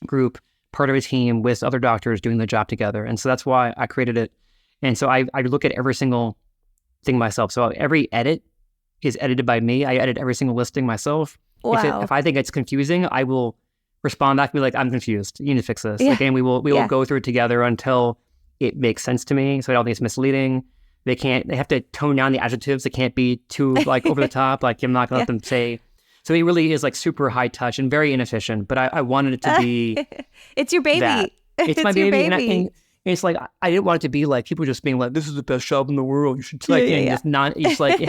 group, part of a team with other doctors doing the job together. And so that's why I created it. And so I look at every single thing myself. So every edit is edited by me. I edit every single listing myself. Wow. If I think it's confusing, I will respond back and be like, I'm confused. You need to fix this. Yeah. And we will go through it together until it makes sense to me. So I don't think it's misleading. They have to tone down the adjectives. It can't be too over the top. Like I'm not going to let them say So it really is like super high touch and very inefficient, but I wanted it to be it's your baby. that. It's my your baby. And it's like, I didn't want it to be like people just being like, this is the best job in the world. You should like, It's not, it's like,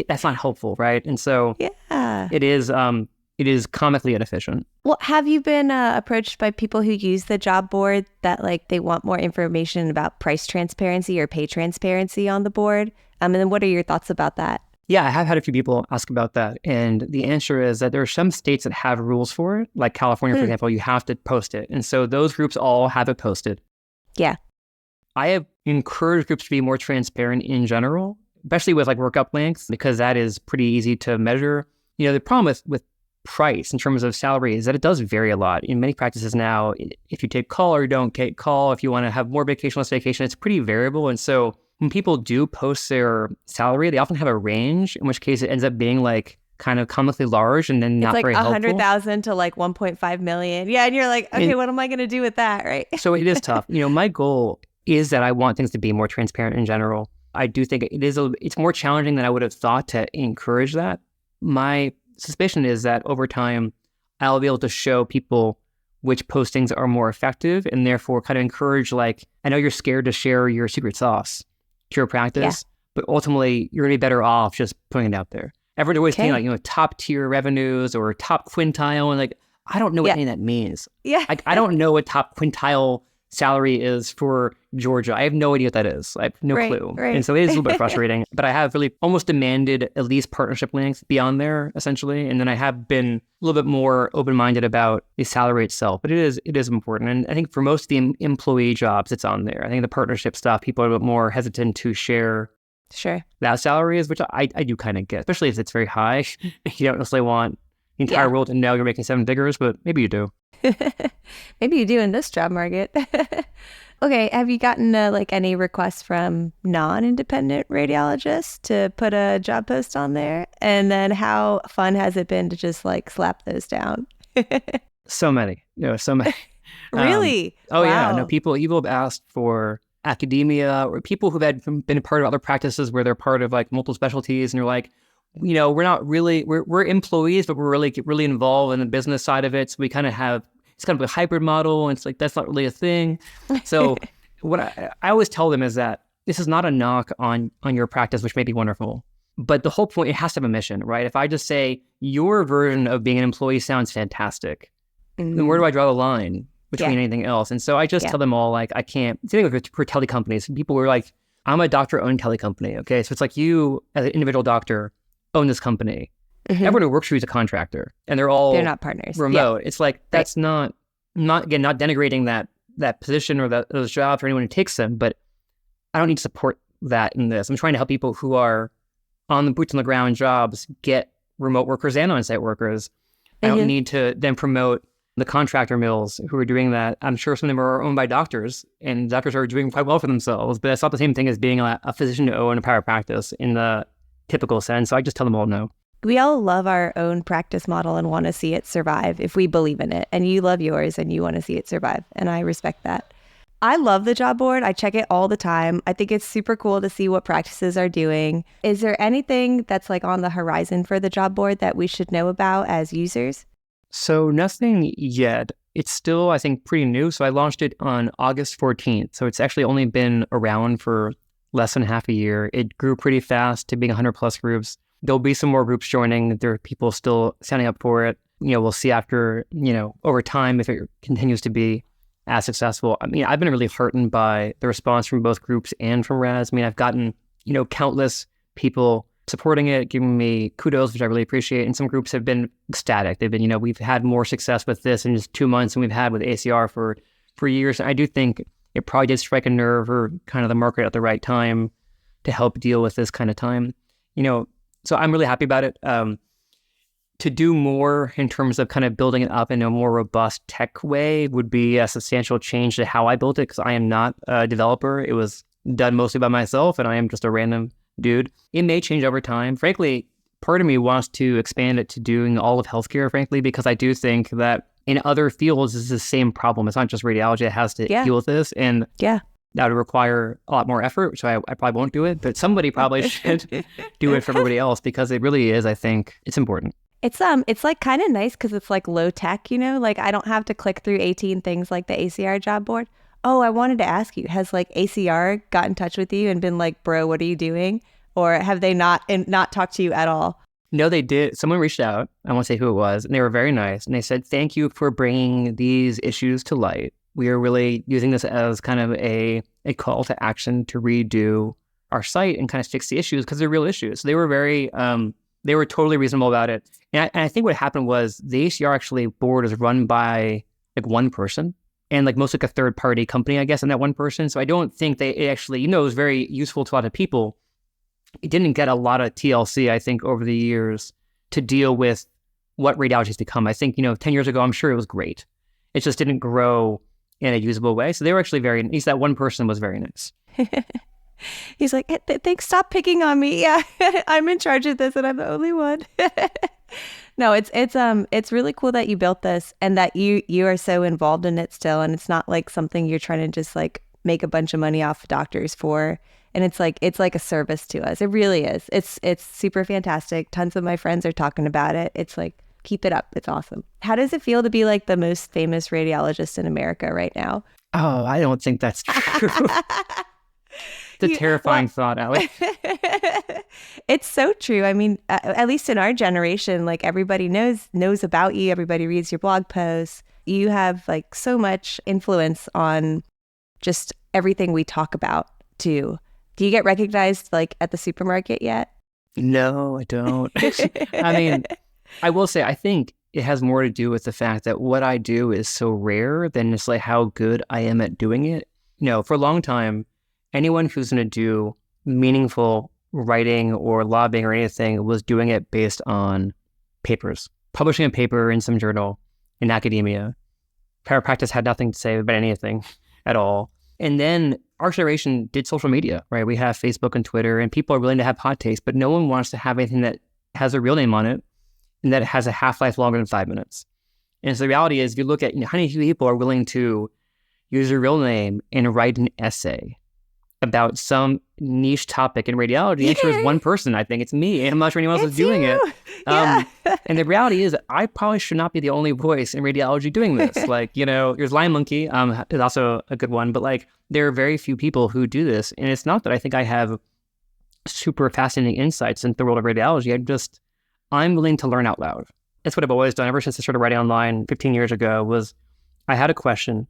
that's not helpful. Right. And so it is comically inefficient. Well, have you been approached by people who use the job board that like they want more information about price transparency or pay transparency on the board? And then what are your thoughts about that? Yeah, I have had a few people ask about that. And the answer is that there are some states that have rules for it. Like California, for example, you have to post it. And so those groups all have it posted. Yeah. I have encouraged groups to be more transparent in general, especially with like workup links, because that is pretty easy to measure. The problem with price in terms of salary is that it does vary a lot. In many practices now, if you take call or you don't take call, if you want to have more vacation, less vacation, it's pretty variable. And so when people do post their salary, they often have a range, in which case it ends up being like kind of comically large and then not very helpful. It's like 100,000 to like 1.5 million. Yeah. And you're like, okay, what am I going to do with that? Right. So it is tough. My goal is that I want things to be more transparent in general. I do think it's more challenging than I would have thought to encourage that. My suspicion is that over time, I'll be able to show people which postings are more effective and therefore kind of encourage, like, I know you're scared to share your secret sauce to your practice, but ultimately you're going to be better off just putting it out there. Everyone's always saying like, top tier revenues or top quintile. And like, I don't know what any of that means. Yeah. Like, I don't know what top quintile salary is for Georgia. I have no idea what that is. I have no clue. Right. And so it is a little bit frustrating, but I have really almost demanded at least partnership links beyond there, essentially. And then I have been a little bit more open-minded about the salary itself, but it is important. And I think for most of the employee jobs, it's on there. I think the partnership stuff, people are a bit more hesitant to share that salary is, which I do kind of get, especially if it's very high. You don't necessarily want the entire world to know you're making 7 figures, but maybe you do. Maybe you do in this job market. Okay, have you gotten like any requests from non-independent radiologists to put a job post on there? And then how fun has it been to just like slap those down? So many. Really? Oh, wow. Yeah. No, people have asked for academia or people who've been a part of other practices where they're part of like multiple specialties and they're like, we're not really, we're employees, but we're really involved in the business side of it. So we kind of have, it's kind of a hybrid model. And it's like, that's not really a thing. So what I always tell them is that this is not a knock on your practice, which may be wonderful. But the whole point, it has to have a mission, right? If I just say your version of being an employee sounds fantastic, then where do I draw the line between anything else? And so I just tell them all, like, I can't, same thing for tele companies. People were like, I'm a doctor-owned tele company. Okay. So it's like you as an individual doctor own this company. Everyone who works for you is a contractor and they're not partners. Remote. It's like, that's not denigrating that position or those jobs or anyone who takes them, but I don't need to support that in this. I'm trying to help people who are on the boots on the ground jobs get remote workers and on-site workers. I don't need to then promote the contractor mills who are doing that. I'm sure some of them are owned by doctors and doctors are doing quite well for themselves, but that's not the same thing as being a physician to own a private practice in the typical sense. So I just tell them all no. We all love our own practice model and want to see it survive if we believe in it. And you love yours and you want to see it survive. And I respect that. I love the job board. I check it all the time. I think it's super cool to see what practices are doing. Is there anything that's like on the horizon for the job board that we should know about as users? So nothing yet. It's still, I think, pretty new. So I launched it on August 14th. So it's actually only been around for less than half a year. It grew pretty fast to being 100 plus groups. There'll be some more groups joining. There are people still signing up for it. We'll see after, over time if it continues to be as successful. I mean, I've been really heartened by the response from both groups and from Raz. I mean, I've gotten, countless people supporting it, giving me kudos, which I really appreciate. And some groups have been ecstatic. They've been, we've had more success with this in just 2 months than we've had with ACR for years. And I do think it probably did strike a nerve or kind of the market at the right time to help deal with this kind of time. So I'm really happy about it. To do more in terms of kind of building it up in a more robust tech way would be a substantial change to how I built it because I am not a developer. It was done mostly by myself and I am just a random dude. It may change over time. Frankly, part of me wants to expand it to doing all of healthcare, frankly, because I do think that in other fields, it's the same problem. It's not just radiology that has to deal with this. And that would require a lot more effort, so I probably won't do it. But somebody probably should do it for everybody else because it really is, I think, it's important. It's like kind of nice because it's like low tech, like I don't have to click through 18 things like the ACR job board. Oh, I wanted to ask you, has like ACR got in touch with you and been like, bro, what are you doing? Or have they not talked to you at all? No, they did. Someone reached out. I won't say who it was. And they were very nice. And they said, thank you for bringing these issues to light. We are really using this as kind of a call to action to redo our site and kind of fix the issues because they're real issues. So they were they were totally reasonable about it. And I think what happened was the ACR actually board is run by like one person and like most like a third party company, I guess, and that one person. So I don't think it actually, it was very useful to a lot of people. It didn't get a lot of TLC, I think, over the years to deal with what radiology has become. I think, 10 years ago, I'm sure it was great. It just didn't grow in a usable way. So they were actually at least that one person was very nice. He's like, thanks, stop picking on me. Yeah, I'm in charge of this and I'm the only one. No, it's really cool that you built this and that you are so involved in it still. And it's not like something you're trying to just like make a bunch of money off of doctors for. And it's like a service to us. It really is. It's super fantastic. Tons of my friends are talking about it. It's like, keep it up. It's awesome. How does it feel to be like the most famous radiologist in America right now? Oh, I don't think that's true. It's a terrifying thought, Allie. It's so true. I mean, at least in our generation, like everybody knows about you. Everybody reads your blog posts. You have like so much influence on just everything we talk about too. Do you get recognized like at the supermarket yet? No, I don't. I mean, I will say, I think it has more to do with the fact that what I do is so rare than just like how good I am at doing it. For a long time, anyone who's going to do meaningful writing or lobbying or anything was doing it based on papers, publishing a paper in some journal in academia. Private practice had nothing to say about anything at all. And then our generation did social media, right? We have Facebook and Twitter, and people are willing to have hot takes, but no one wants to have anything that has a real name on it and that has a half-life longer than 5 minutes. And so the reality is, if you look at how many people are willing to use your real name and write an essay about some niche topic in radiology, the answer is one person. I think it's me, and I'm not sure anyone else is doing it. And the reality is, I probably should not be the only voice in radiology doing this. Like, there's Lion Monkey, is also a good one, but like, there are very few people who do this. And it's not that I think I have super fascinating insights into the world of radiology. I'm willing to learn out loud. That's what I've always done ever since I started writing online 15 years ago. Was I had a question,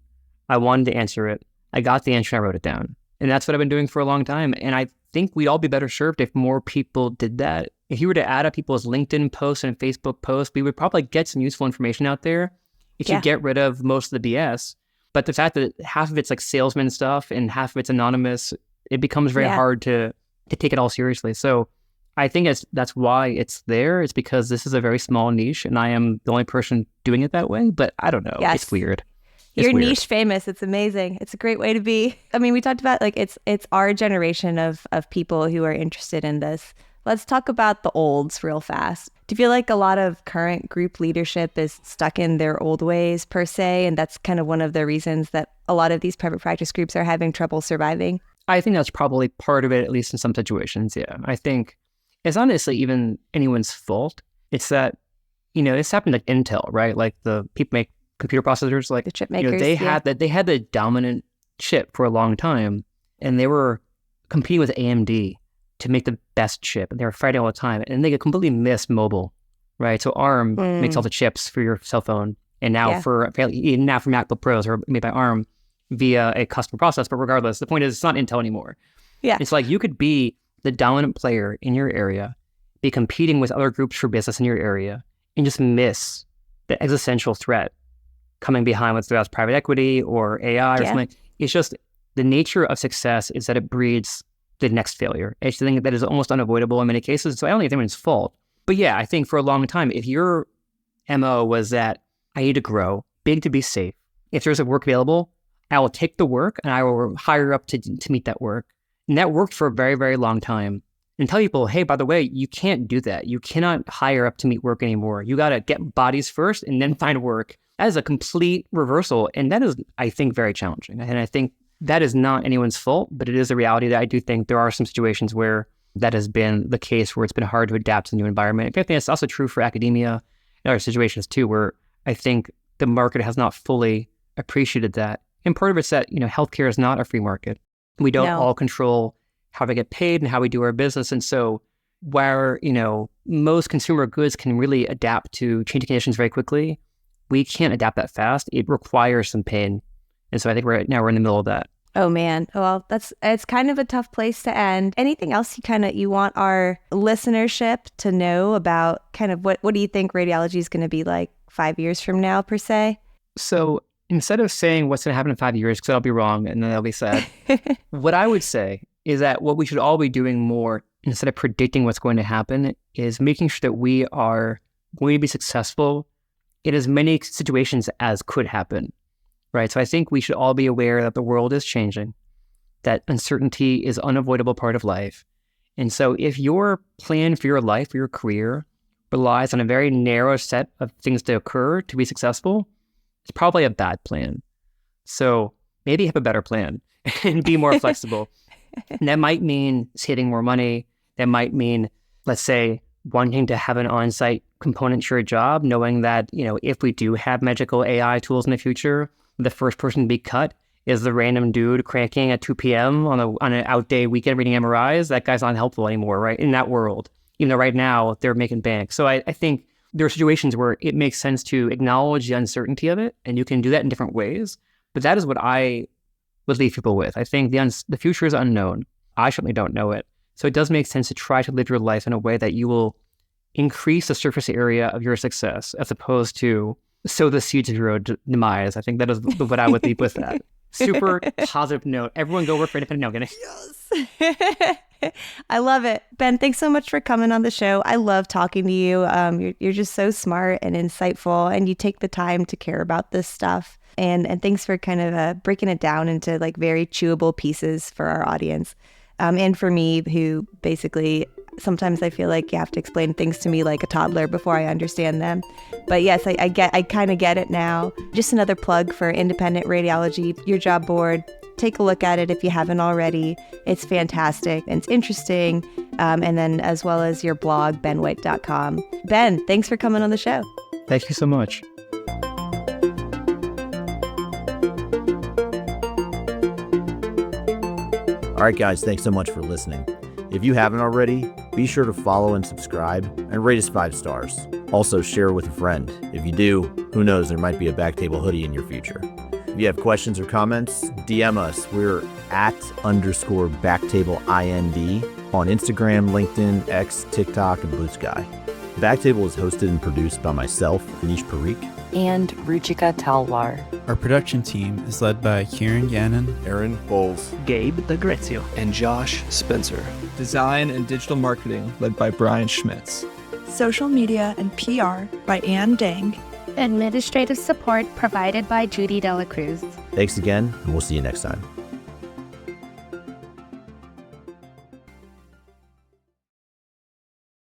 I wanted to answer it, I got the answer, and I wrote it down. And that's what I've been doing for a long time. And I think we'd all be better served if more people did that. If you were to add up people's LinkedIn posts and Facebook posts, we would probably get some useful information out there. It could get rid of most of the BS. But the fact that half of it's like salesman stuff and half of it's anonymous, it becomes very hard to take it all seriously. So I think that's why it's there. It's because this is a very small niche and I am the only person doing it that way. But I don't know. Yes. It's weird. You're niche famous. It's amazing. It's a great way to be. I mean, we talked about like it's our generation of people who are interested in this. Let's talk about the olds real fast. Do you feel like a lot of current group leadership is stuck in their old ways per se? And that's kind of one of the reasons that a lot of these private practice groups are having trouble surviving? I think that's probably part of it, at least in some situations. Yeah. I think it's honestly even anyone's fault. It's that, it's happened like Intel, right? Like the people make computer processors, like the chip makers, they had the dominant chip for a long time, and they were competing with AMD to make the best chip, and they were fighting all the time, and they completely missed mobile, right? So ARM makes all the chips for your cell phone, and now for MacBook Pros are made by ARM via a custom process. But regardless, the point is it's not Intel anymore. Yeah, it's like you could be the dominant player in your area, be competing with other groups for business in your area, and just miss the existential threat coming behind whether that's private equity or AI or something. It's just the nature of success is that it breeds the next failure. It's the thing that is almost unavoidable in many cases. So I don't think it's anyone's fault. But yeah, I think for a long time, if your MO was that I need to grow, big to be safe, if there's a work available, I will take the work and I will hire up to meet that work. And that worked for a very, very long time. And tell people, hey, by the way, you can't do that. You cannot hire up to meet work anymore. You got to get bodies first and then find work. That is a complete reversal. And that is, I think, very challenging. And I think that is not anyone's fault, but it is a reality that I do think there are some situations where that has been the case where it's been hard to adapt to the new environment. I think it's also true for academia and other situations too, where I think the market has not fully appreciated that. And part of it's that, healthcare is not a free market. We don't all control how we get paid and how we do our business. And so where, most consumer goods can really adapt to changing conditions very quickly, we can't adapt that fast. It requires some pain. And so I think we're in the middle of that. Oh man. Well, it's kind of a tough place to end. Anything else you want our listenership to know about kind of what do you think radiology is going to be like 5 years from now, per se? So instead of saying what's going to happen in 5 years, because I'll be wrong and then I'll be sad, what I would say is that what we should all be doing more, instead of predicting what's going to happen, is making sure that we are going to be successful in as many situations as could happen, right? So I think we should all be aware that the world is changing, that uncertainty is an unavoidable part of life. And so if your plan for your life, for your career, relies on a very narrow set of things to occur to be successful, it's probably a bad plan. So maybe have a better plan and be more flexible. And that might mean saving more money. That might mean, let's say, wanting to have an on-site component to your job, knowing that, if we do have magical AI tools in the future, the first person to be cut is the random dude cranking at 2 p.m. on an out day weekend reading MRIs. That guy's not helpful anymore, right? In that world, even though right now they're making bank. So I think there are situations where it makes sense to acknowledge the uncertainty of it, and you can do that in different ways. But that is what I would leave people with. I think the future is unknown. I certainly don't know it. So it does make sense to try to live your life in a way that you will increase the surface area of your success, as opposed to sow the seeds of your own demise. I think that is what I would leave with that. Super positive note. Everyone go work for independent. No, kidding. Yes. I love it. Ben, thanks so much for coming on the show. I love talking to you. You're just so smart and insightful, and you take the time to care about this stuff. And thanks for kind of breaking it down into like very chewable pieces for our audience. And for me, who basically sometimes I feel like you have to explain things to me like a toddler before I understand them. But yes, I kind of get it now. Just another plug for Independent Radiology, your job board. Take a look at it if you haven't already. It's fantastic and it's interesting. And then as well as your blog, benwhite.com. Ben, thanks for coming on the show. Thank you so much. All right, guys, thanks so much for listening. If you haven't already, be sure to follow and subscribe and rate us 5 stars. Also, share with a friend. If you do, who knows, there might be a BackTable hoodie in your future. If you have questions or comments, DM us. We're @_BackTableIND on Instagram, LinkedIn, X, TikTok, and Blue Sky. BackTable is hosted and produced by myself, Anish Parikh, and Ruchika Talwar. Our production team is led by Kieran Gannon, Aaron Bowles, Gabe DeGrazio, and Josh Spencer. Design and digital marketing led by Brian Schmitz. Social media and PR by Ann Dang. Administrative support provided by Judy Dela Cruz. Thanks again, and we'll see you next time.